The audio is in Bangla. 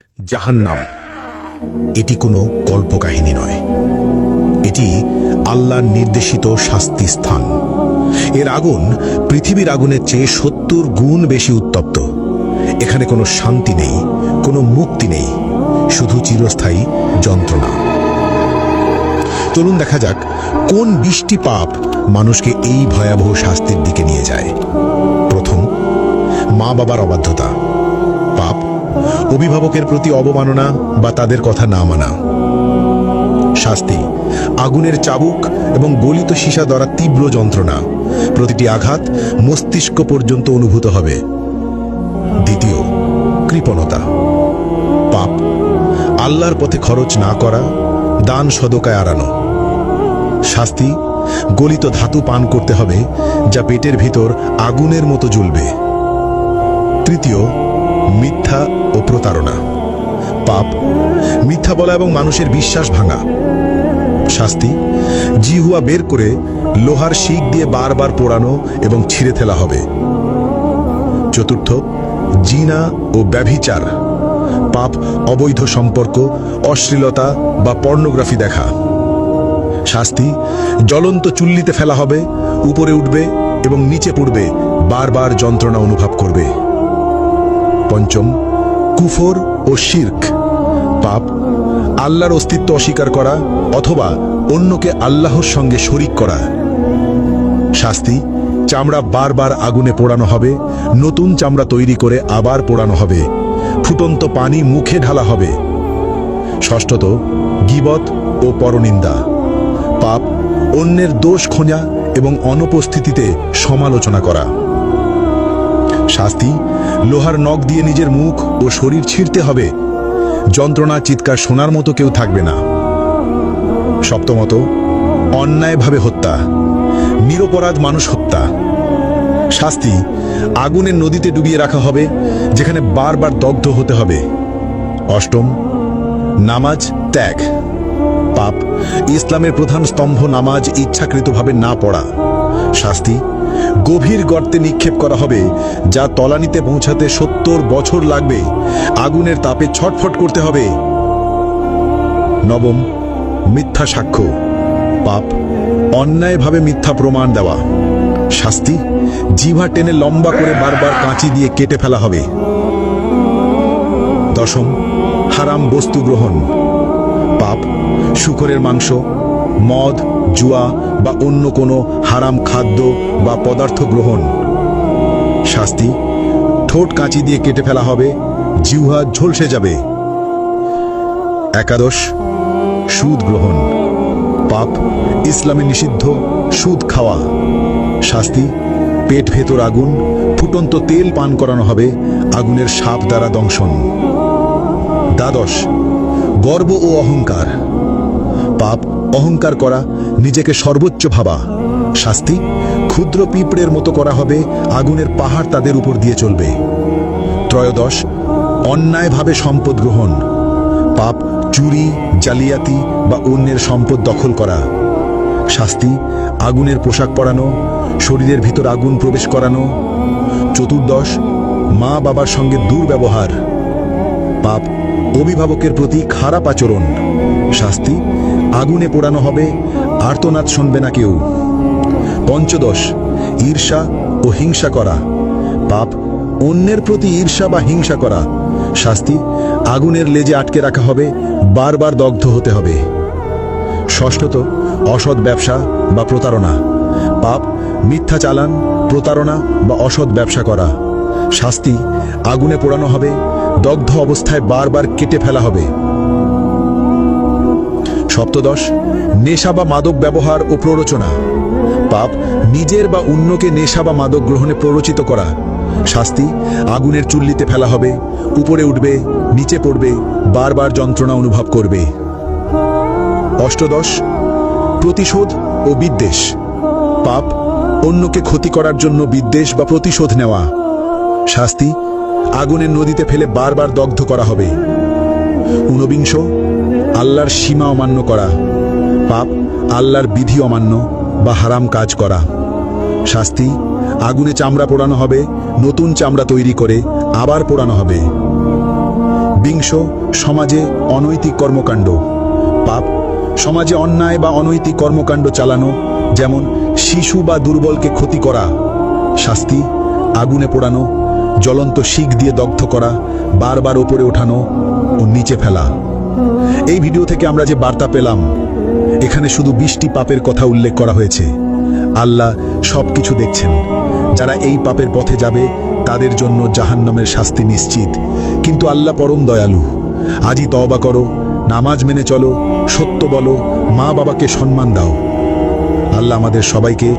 জাহান্নাম এটি কোনো কল্পকাহিনী নয়, এটি আল্লাহর নির্দেশিত শাস্তি স্থান। এর আগুন পৃথিবীর আগুনের চেয়ে ৭০ গুণ বেশি উত্তপ্ত। এখানে কোনো শান্তি নেই, কোনো মুক্তি নেই, শুধু চিরস্থায়ী যন্ত্রণা। চলুন দেখা যাক কোন ২০টি পাপ মানুষকে এই ভয়াবহ শাস্তির দিকে নিয়ে যায়। প্রথম, মা বাবার অবাধ্যতা পাপ, অভিভাবকের প্রতি অবমাননা বা তাদের কথা না মানা। শাস্তি, আগুনের চাবুক এবং গলিত সীসা দ্বারা তীব্র যন্ত্রণা, প্রতিটি আঘাত মস্তিষ্ক পর্যন্ত অনুভূত হবে। দ্বিতীয়, কৃপণতা পাপ, আল্লাহর পথে খরচ না করা, দান সদকায় এড়ানো। শাস্তি, গলিত ধাতু পান করতে হবে যা পেটের ভিতর আগুনের মতো জ্বলবে। তৃতীয়, মিথ্যা ও প্রতারণা পাপ, মিথ্যা বলা এবং মানুষের বিশ্বাস ভাঙা। শাস্তি, জিহুয়া বের করে লোহার শিক দিয়ে বারবার পোড়ানো এবং ছিঁড়ে ফেলা হবে। চতুর্থ, জিনা ও ব্যভিচার পাপ, অবৈধ সম্পর্ক, অশ্লীলতা বা পর্নোগ্রাফি দেখা। শাস্তি, জ্বলন্ত চুল্লিতে ফেলা হবে, উপরে উঠবে এবং নিচে পড়বে, বারবার যন্ত্রণা অনুভব করবে। পঞ্চম, কুফর ও শিরক পাপ, আল্লাহর অস্তিত্ব অস্বীকার করা অথবা অন্যকে আল্লাহর সঙ্গে শরিক করা। শাস্তি, চামড়া বারবার আগুনে পোড়ানো হবে, নতুন চামড়া তৈরি করে আবার পোড়ানো হবে, ফুটন্ত পানি মুখে ঢালা হবে। ষষ্ঠত, গীবত ও পরনিন্দা পাপ, অন্যের দোষ খোঁজা এবং অনুপস্থিতিতে সমালোচনা করা। শাস্তি, লোহার নখ দিয়ে নিজের মুখ ও শরীর ছিঁড়তে হবে, যন্ত্রণা চিৎকার শোনার মতো কেউ থাকবে না। সপ্তমত, অন্যায়ভাবে হত্যা, নিরপরাধ মানুষ হত্যা। শাস্তি, আগুনের নদীতে ডুবিয়ে রাখা হবে, যেখানে বারবার দগ্ধ হতে হবে। অষ্টম, নামাজ ত্যাগ পাপ, ইসলামের প্রধান স্তম্ভ নামাজ ইচ্ছাকৃতভাবে না পড়া। শাস্তি, গভীর গর্তে নিক্ষেপ করা হবে, যা তলানিতে পৌঁছাতে ৭০ বছর লাগবে, আগুনের তাপে ছটফট করতে হবে। নবম, মিথ্যা সাক্ষ্য পাপ, অন্যায়ভাবে মিথ্যা প্রমাণ দেওয়া। শাস্তি, জিহ্বা টেনে লম্বা করে বারবার কাঁচি দিয়ে কেটে ফেলা হবে। দশম, হারাম বস্তু গ্রহণ পাপ, শূকরের মাংস, মদ, জুয়া বা অন্য কোনো হারাম খাদ্য বা পদার্থ গ্রহণ। শাস্তি, ঠোঁট কাঁচি দিয়ে কেটে ফেলা হবে, জিহ্বা ঝলসে যাবে। একাদশ, সুদ গ্রহণ পাপ, ইসলামে নিষিদ্ধ সুদ খাওয়া। শাস্তি, পেট ভেতর আগুন, ফুটন্ত তেল পান করানো হবে, আগুনের সাপ দ্বারা দংশন। দ্বাদশ, গর্ব ও অহংকার পাপ, অহংকার করা, নিজেকে সর্বোচ্চ ভাবা। শাস্তি, ক্ষুদ্র পিঁপড়ের মতো করা হবে, আগুনের পাহাড় তাদের উপর দিয়ে চলবে। ত্রয়োদশ, অন্যায়ভাবে সম্পদ গ্রহণ পাপ, চুরি, জালিয়াতি বা অন্যের সম্পদ দখল করা। শাস্তি, আগুনের পোশাক পরানো, শরীরের ভিতর আগুন প্রবেশ করানো। চতুর্দশ, মা বাবার সঙ্গে দুর্ব্যবহার পাপ, অভিভাবকের প্রতি খারাপ আচরণ। শাস্তি, আগুনে পোড়ানো হবে, আর্তনাদ শুনবে না কেউ। পঞ্চদশ, ঈর্ষা ও হিংসা করা পাপ, অন্যের প্রতি ঈর্ষা বা হিংসা করা। শাস্তি, আগুনের লেজে আটকে রাখা হবে, বারবার দগ্ধ হতে হবে। ষষ্ঠত, অসৎ ব্যবসা বা প্রতারণা পাপ, মিথ্যা চালান, প্রতারণা বা অসৎ ব্যবসা করা। শাস্তি, আগুনে পোড়ানো হবে, দগ্ধ অবস্থায় বারবার কেটে ফেলা হবে। সপ্তদশ, নেশা বা মাদক ব্যবহার ও প্ররোচনা পাপ, নিজের বা অন্যকে নেশা বা মাদক গ্রহণে প্ররোচিত করা। শাস্তি, আগুনের চুল্লিতে ফেলা হবে, উপরে উঠবে, নিচে পড়বে, বারবার যন্ত্রণা অনুভব করবে। অষ্টদশ, প্রতিশোধ ও বিদ্বেষ পাপ, অন্যকে ক্ষতি করার জন্য বিদ্বেষ বা প্রতিশোধ নেওয়া। শাস্তি, আগুনের নদীতে ফেলে বারবার দগ্ধ করা হবে। ঊনবিংশ, আল্লাহর সীমা অমান্য করা পাপ, আল্লাহর বিধি অমান্য বা হারাম কাজ করা। শাস্তি, আগুনে চামড়া পোড়ানো হবে, নতুন চামড়া তৈরি করে আবার পোড়ানো হবে। বিংশ, সমাজে অনৈতিক কর্মকাণ্ড। পাপ, সমাজে অন্যায় বা অনৈতিক কর্মকাণ্ড চালানো, যেমন শিশু বা দুর্বলকে ক্ষতি করা। শাস্তি, আগুনে পোড়ানো, জ্বলন্ত শিক দিয়ে দগ্ধ করা, বারবার ওপরে ওঠানো ও নিচে ফেলা। এই ভিডিও থেকে আমরা যে বার্তা পেলাম, এখানে শুধু 20টি পাপের কথা উল্লেখ করা হয়েছে। আল্লাহ সবকিছু দেখছেন। যারা এই পাপের পথে যাবে তাদের জন্য জাহান্নামের শাস্তি নিশ্চিত, কিন্তু আল্লাহ পরম দয়ালু। আজই তওবা করো, নামাজ মেনে চলো, সত্য বলো, মা বাবাকে সম্মান দাও। আল্লাহ আমাদের সবাইকে